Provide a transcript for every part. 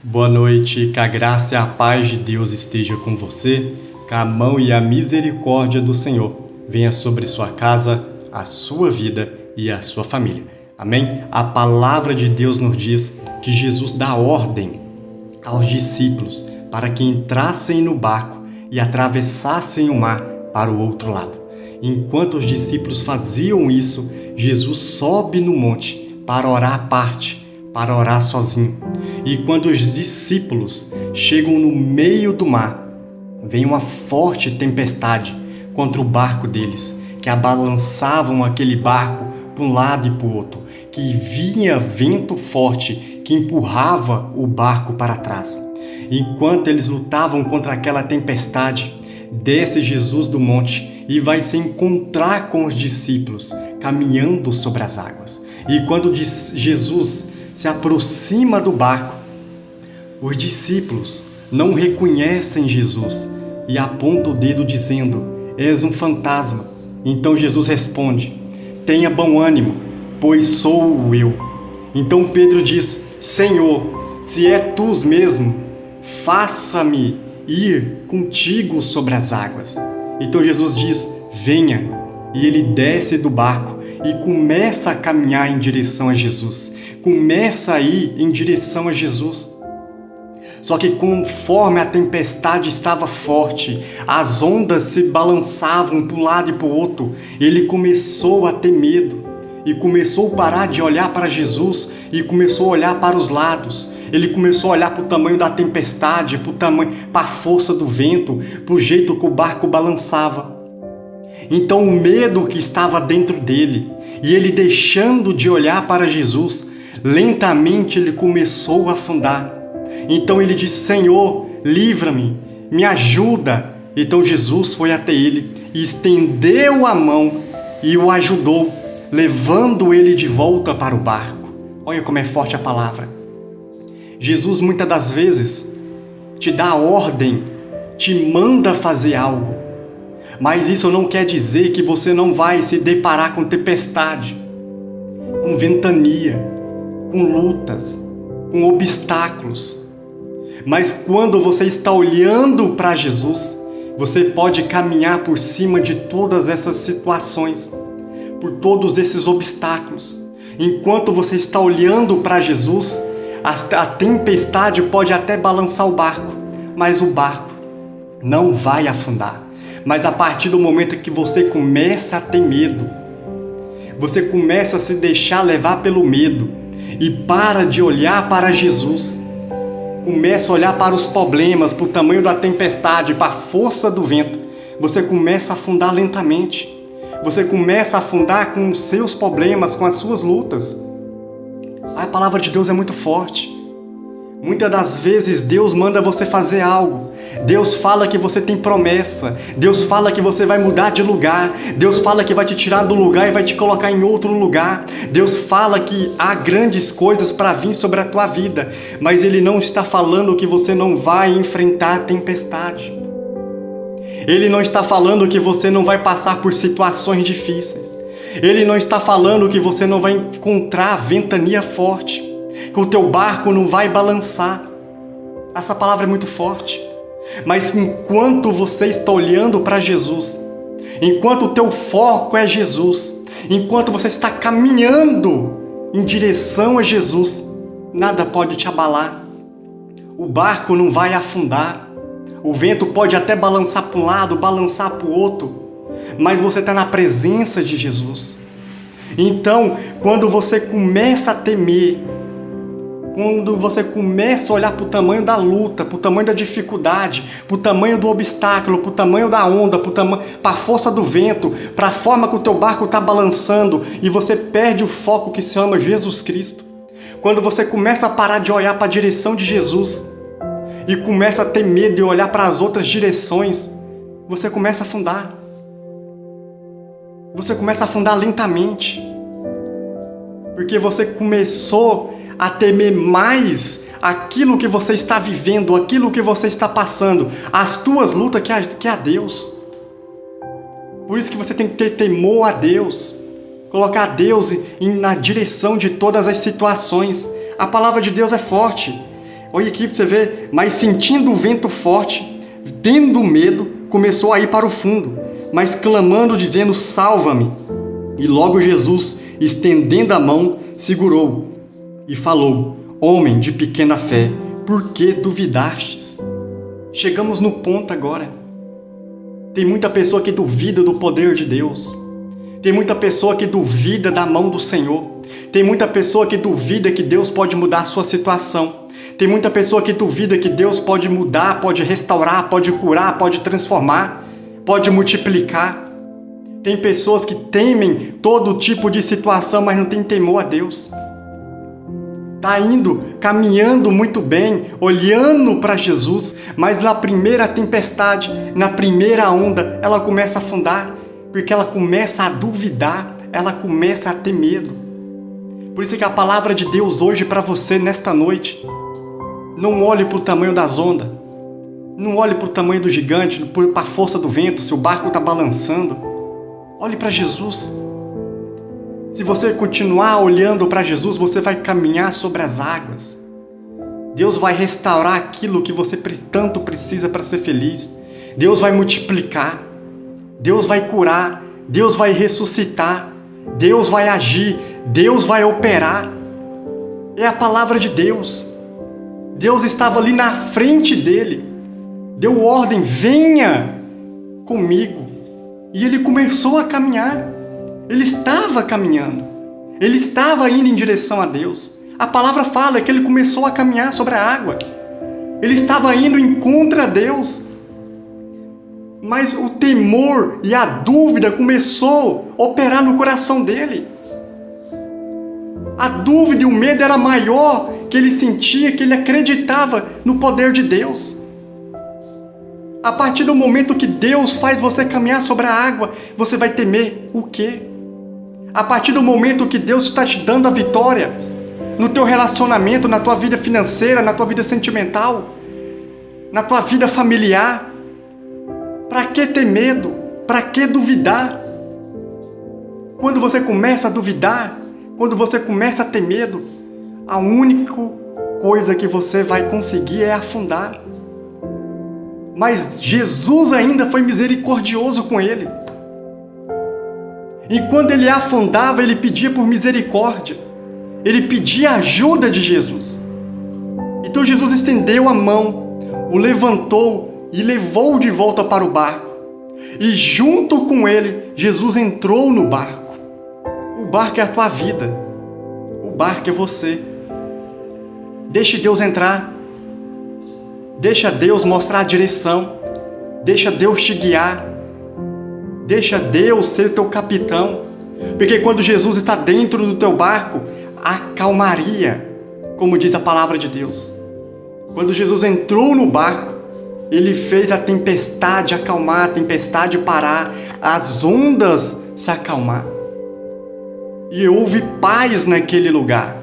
Boa noite, que a graça e a paz de Deus esteja com você, que a mão e a misericórdia do Senhor venha sobre sua casa, a sua vida e a sua família. Amém? A palavra de Deus nos diz que Jesus dá ordem aos discípulos para que entrassem no barco e atravessassem o mar para o outro lado. Enquanto os discípulos faziam isso, Jesus sobe no monte para orar à parte, para orar sozinho. E quando os discípulos chegam no meio do mar, vem uma forte tempestade contra o barco deles, que abalançavam aquele barco para um lado e para o outro, que vinha vento forte que empurrava o barco para trás. Enquanto eles lutavam contra aquela tempestade, desce Jesus do monte e vai se encontrar com os discípulos, caminhando sobre as águas. E quando Jesus se aproxima do barco, os discípulos não reconhecem Jesus e apontam o dedo dizendo: és um fantasma. Então Jesus responde: tenha bom ânimo, pois sou eu. Então Pedro diz: Senhor, se é tu mesmo, faça-me ir contigo sobre as águas. Então Jesus diz: venha. E ele desce do barco e começa a caminhar em direção a Jesus. Começa a ir em direção a Jesus. Só que conforme a tempestade estava forte, as ondas se balançavam para um lado e para o outro, ele começou a ter medo. E começou a parar de olhar para Jesus e começou a olhar para os lados. Ele começou a olhar para o tamanho da tempestade, para a força do vento, para o jeito que o barco balançava. Então o medo que estava dentro dele, e ele deixando de olhar para Jesus, lentamente ele começou a afundar. Então ele disse: Senhor, livra-me, me ajuda. Então Jesus foi até ele, estendeu a mão e o ajudou, levando ele de volta para o barco. Olha como é forte a palavra. Jesus muitas das vezes te dá ordem, te manda fazer algo. Mas isso não quer dizer que você não vai se deparar com tempestade, com ventania, com lutas, com obstáculos. Mas quando você está olhando para Jesus, você pode caminhar por cima de todas essas situações, por todos esses obstáculos. Enquanto você está olhando para Jesus, a tempestade pode até balançar o barco, mas o barco não vai afundar. Mas a partir do momento que você começa a ter medo, você começa a se deixar levar pelo medo e para de olhar para Jesus, começa a olhar para os problemas, para o tamanho da tempestade, para a força do vento, você começa a afundar lentamente. Você começa a afundar com os seus problemas, com as suas lutas. A palavra de Deus é muito forte. Muitas das vezes Deus manda você fazer algo. Deus fala que você tem promessa. Deus fala que você vai mudar de lugar. Deus fala que vai te tirar do lugar e vai te colocar em outro lugar. Deus fala que há grandes coisas para vir sobre a tua vida. Mas Ele não está falando que você não vai enfrentar a tempestade. Ele não está falando que você não vai passar por situações difíceis. Ele não está falando que você não vai encontrar ventania forte, que o teu barco não vai balançar. Essa palavra é muito forte. Mas enquanto você está olhando para Jesus, enquanto o teu foco é Jesus, enquanto você está caminhando em direção a Jesus, nada pode te abalar. O barco não vai afundar. O vento pode até balançar para um lado, balançar para o outro, mas você está na presença de Jesus. Então, quando você começa a temer, quando você começa a olhar para o tamanho da luta, para o tamanho da dificuldade, para o tamanho do obstáculo, para o tamanho da onda, para a força do vento, para a forma que o teu barco está balançando, e você perde o foco que se chama Jesus Cristo. Quando você começa a parar de olhar para a direção de Jesus e começa a ter medo de olhar para as outras direções, você começa a afundar. Você começa a afundar lentamente. Porque você começou a temer mais aquilo que você está vivendo, aquilo que você está passando, as tuas lutas que a Deus. Por isso que você tem que ter temor a Deus, colocar Deus na direção de todas as situações. A palavra de Deus é forte. Olha aqui para você ver, mas sentindo o vento forte, tendo medo, começou a ir para o fundo, mas clamando, dizendo: salva-me. E logo Jesus, estendendo a mão, segurou e falou: homem de pequena fé, por que duvidastes? Chegamos no ponto agora. Tem muita pessoa que duvida do poder de Deus. Tem muita pessoa que duvida da mão do Senhor. Tem muita pessoa que duvida que Deus pode mudar a sua situação. Tem muita pessoa que duvida que Deus pode mudar, pode restaurar, pode curar, pode transformar, pode multiplicar. Tem pessoas que temem todo tipo de situação, mas não tem temor a Deus. Está indo, caminhando muito bem, olhando para Jesus, mas na primeira tempestade, na primeira onda, ela começa a afundar, porque ela começa a duvidar, ela começa a ter medo. Por isso que a palavra de Deus hoje para você nesta noite: não olhe para o tamanho das ondas, não olhe para o tamanho do gigante, para a força do vento, se o barco está balançando. Olhe para Jesus. Se você continuar olhando para Jesus, você vai caminhar sobre as águas. Deus vai restaurar aquilo que você tanto precisa para ser feliz. Deus vai multiplicar. Deus vai curar. Deus vai ressuscitar. Deus vai agir. Deus vai operar. É a palavra de Deus. Deus estava ali na frente dele. Deu ordem: venha comigo. E ele começou a caminhar. Ele estava caminhando. Ele estava indo em direção a Deus. A palavra fala que ele começou a caminhar sobre a água. Ele estava indo em contra Deus. Mas o temor e a dúvida começou a operar no coração dele. A dúvida e o medo era maior, que ele sentia, que ele acreditava no poder de Deus. A partir do momento que Deus faz você caminhar sobre a água, você vai temer o quê? A partir do momento que Deus está te dando a vitória no teu relacionamento, na tua vida financeira, na tua vida sentimental, na tua vida familiar, para que ter medo? Para que duvidar? Quando você começa a duvidar, quando você começa a ter medo, a única coisa que você vai conseguir é afundar. Mas Jesus ainda foi misericordioso com ele. E quando ele afundava, ele pedia por misericórdia. Ele pedia a ajuda de Jesus. Então Jesus estendeu a mão, o levantou e levou de volta para o barco. E junto com ele, Jesus entrou no barco. O barco é a tua vida. O barco é você. Deixe Deus entrar. Deixa Deus mostrar a direção. Deixa Deus te guiar. Deixa Deus ser teu capitão. Porque quando Jesus está dentro do teu barco, há calmaria, como diz a palavra de Deus. Quando Jesus entrou no barco, ele fez a tempestade acalmar, a tempestade parar, as ondas se acalmar. E houve paz naquele lugar.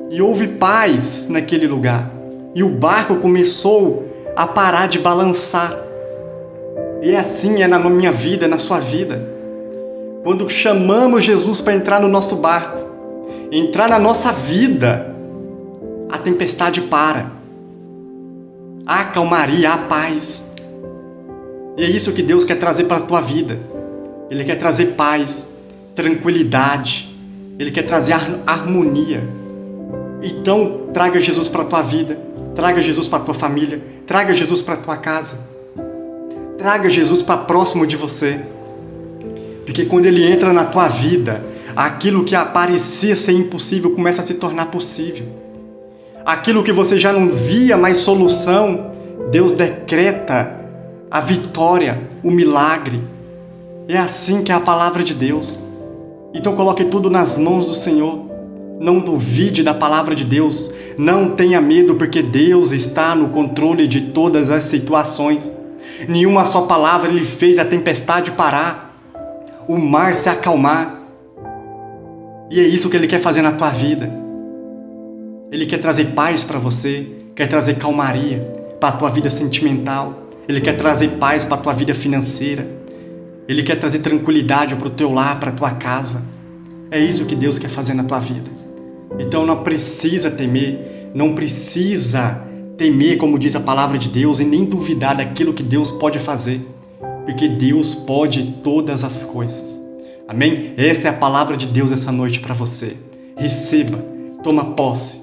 E houve paz naquele lugar. E o barco começou a parar de balançar. E assim é na minha vida, na sua vida. Quando chamamos Jesus para entrar no nosso barco, entrar na nossa vida, a tempestade para. Há calmaria, há paz. E é isso que Deus quer trazer para a tua vida. Ele quer trazer paz, tranquilidade. Ele quer trazer harmonia. Então, traga Jesus para a tua vida. Traga Jesus para a tua família. Traga Jesus para a tua casa. Traga Jesus para próximo de você. Porque quando ele entra na tua vida, aquilo que parecia ser impossível começa a se tornar possível. Aquilo que você já não via mais solução, Deus decreta a vitória, o milagre. É assim que é a palavra de Deus. Então coloque tudo nas mãos do Senhor. Não duvide da palavra de Deus. Não tenha medo, porque Deus está no controle de todas as situações. Nenhuma só palavra ele fez a tempestade parar, o mar se acalmar. E é isso que ele quer fazer na tua vida. Ele quer trazer paz para você, quer trazer calmaria para a tua vida sentimental. Ele quer trazer paz para a tua vida financeira. Ele quer trazer tranquilidade para o teu lar, para a tua casa. É isso que Deus quer fazer na tua vida. Então não precisa temer, não precisa temer, como diz a palavra de Deus, e nem duvidar daquilo que Deus pode fazer, porque Deus pode todas as coisas. Amém? Essa é a palavra de Deus essa noite para você. Receba, toma posse.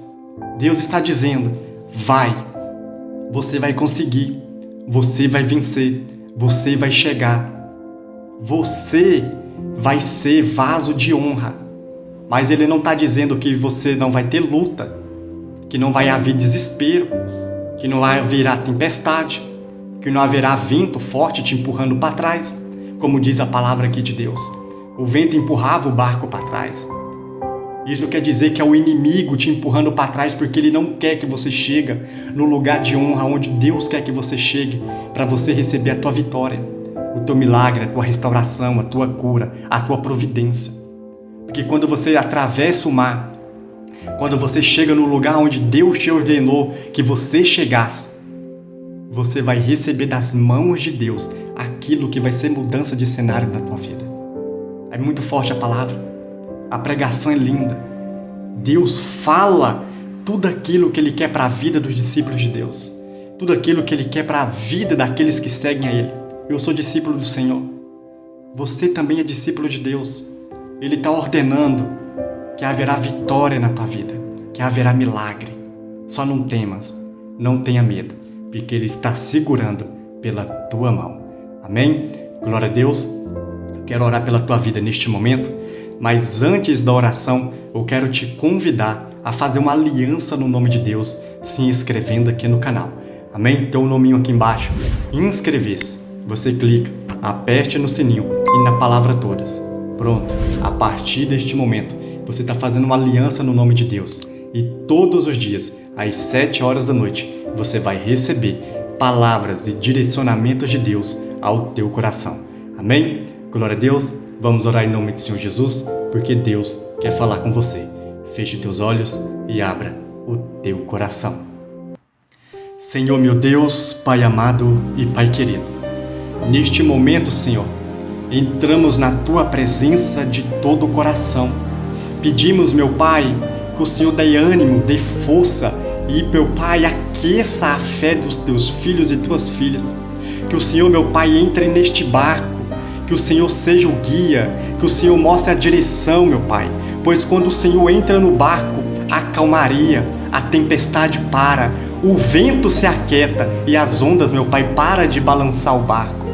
Deus está dizendo, vai, você vai conseguir, você vai vencer, você vai chegar, você vai ser vaso de honra. Mas Ele não está dizendo que você não vai ter luta, que não vai haver desespero, que não haverá tempestade, que não haverá vento forte te empurrando para trás, como diz a palavra aqui de Deus. O vento empurrava o barco para trás. Isso quer dizer que é o inimigo te empurrando para trás porque ele não quer que você chegue no lugar de honra onde Deus quer que você chegue para você receber a tua vitória, o teu milagre, a tua restauração, a tua cura, a tua providência. Porque quando você atravessa o mar, quando você chega no lugar onde Deus te ordenou que você chegasse, você vai receber das mãos de Deus aquilo que vai ser mudança de cenário na tua vida. É muito forte a palavra. A pregação é linda. Deus fala tudo aquilo que Ele quer para a vida dos discípulos de Deus. Tudo aquilo que Ele quer para a vida daqueles que seguem a Ele. Eu sou discípulo do Senhor. Você também é discípulo de Deus. Ele está ordenando que haverá vitória na tua vida, que haverá milagre. Só não temas, não tenha medo, porque Ele está segurando pela tua mão. Amém? Glória a Deus. Quero orar pela tua vida neste momento, mas antes da oração, eu quero te convidar a fazer uma aliança no nome de Deus, se inscrevendo aqui no canal. Amém? Tem um nominho aqui embaixo. Inscrever-se. Você clica, aperte no sininho e na palavra todas. Pronto. A partir deste momento, você está fazendo uma aliança no nome de Deus. E todos os dias, às 7 horas da noite, você vai receber palavras e direcionamentos de Deus ao teu coração. Amém? Glória a Deus. Vamos orar em nome do Senhor Jesus, porque Deus quer falar com você. Feche teus olhos e abra o teu coração. Senhor meu Deus, Pai amado e Pai querido, neste momento, Senhor, entramos na Tua presença de todo o coração. Pedimos, meu Pai, que o Senhor dê ânimo, dê força e, meu Pai, aqueça a fé dos Teus filhos e Tuas filhas. Que o Senhor, meu Pai, entre neste barco, que o Senhor seja o guia, que o Senhor mostre a direção, meu Pai. Pois quando o Senhor entra no barco, a calmaria, a tempestade para, o vento se aquieta e as ondas, meu Pai, param de balançar o barco.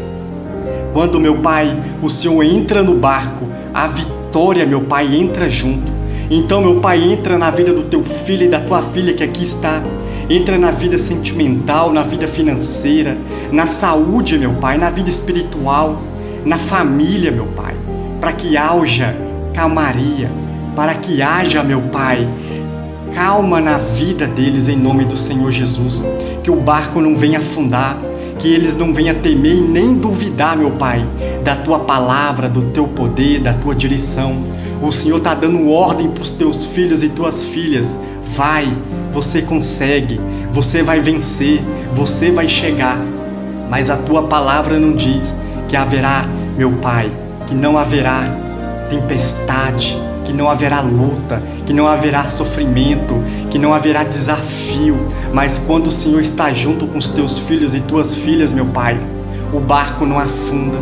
Quando, meu Pai, o Senhor entra no barco, a vitória, meu Pai, entra junto. Então, meu Pai, entra na vida do teu filho e da tua filha que aqui está. Entra na vida sentimental, na vida financeira, na saúde, meu Pai, na vida espiritual, na família, meu Pai, para que haja calmaria, para que haja, meu Pai, calma na vida deles em nome do Senhor Jesus. Que o barco não venha afundar, que eles não venham temer e nem duvidar, meu Pai, da Tua palavra, do Teu poder, da Tua direção. O Senhor está dando ordem para os Teus filhos e Tuas filhas. Vai, você consegue, você vai vencer, você vai chegar. Mas a Tua palavra não diz que haverá, meu Pai, que não haverá tempestade, que não haverá luta, que não haverá sofrimento, que não haverá desafio. Mas quando o Senhor está junto com os teus filhos e tuas filhas, meu Pai, o barco não afunda.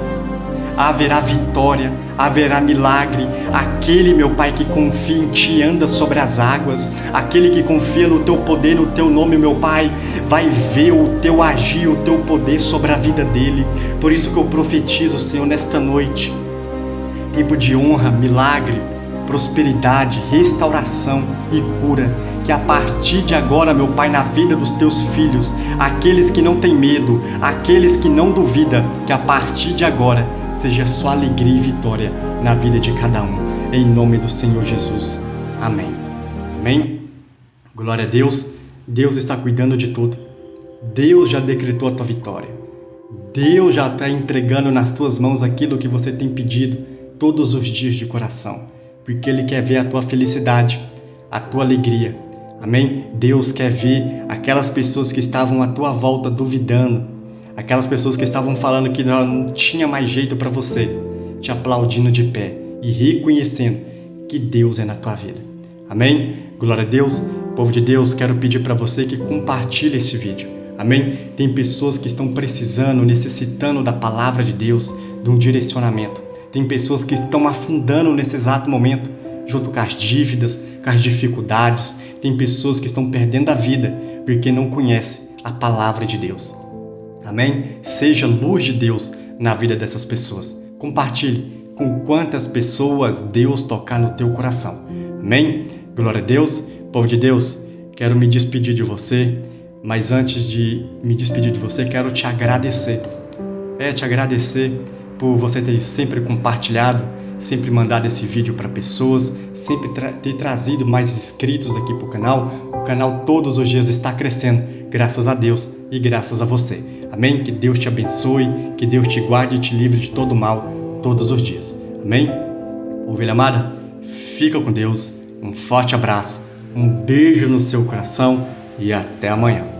Haverá vitória, haverá milagre. Aquele, meu Pai, que confia em Ti anda sobre as águas. Aquele que confia no Teu poder, no Teu nome, meu Pai, vai ver o Teu agir, o Teu poder sobre a vida dele. Por isso que eu profetizo, Senhor, nesta noite, tempo de honra, milagre, prosperidade, restauração e cura. Que a partir de agora, meu Pai, na vida dos Teus filhos, aqueles que não têm medo, aqueles que não duvidam, que a partir de agora seja só alegria e vitória na vida de cada um. Em nome do Senhor Jesus. Amém. Amém. Glória a Deus. Deus está cuidando de tudo. Deus já decretou a tua vitória. Deus já está entregando nas tuas mãos aquilo que você tem pedido todos os dias de coração. Porque Ele quer ver a tua felicidade, a tua alegria. Amém? Deus quer ver aquelas pessoas que estavam à tua volta duvidando, aquelas pessoas que estavam falando que não tinha mais jeito para você, te aplaudindo de pé e reconhecendo que Deus é na tua vida. Amém? Glória a Deus. Povo de Deus, quero pedir para você que compartilhe esse vídeo. Amém? Tem pessoas que estão precisando, necessitando da palavra de Deus, de um direcionamento. Tem pessoas que estão afundando nesse exato momento, junto com as dívidas, com as dificuldades. Tem pessoas que estão perdendo a vida porque não conhecem a palavra de Deus. Amém? Seja luz de Deus na vida dessas pessoas. Compartilhe com quantas pessoas Deus tocar no teu coração. Amém? Glória a Deus. Povo de Deus, quero me despedir de você, mas antes de me despedir de você, quero te agradecer. Te agradecer por você ter sempre compartilhado, sempre mandado esse vídeo para pessoas, sempre ter trazido mais inscritos aqui para o canal. O canal todos os dias está crescendo, graças a Deus e graças a você. Amém? Que Deus te abençoe, que Deus te guarde e te livre de todo mal todos os dias. Amém? Ovelha amada, fica com Deus, um forte abraço, um beijo no seu coração e até amanhã.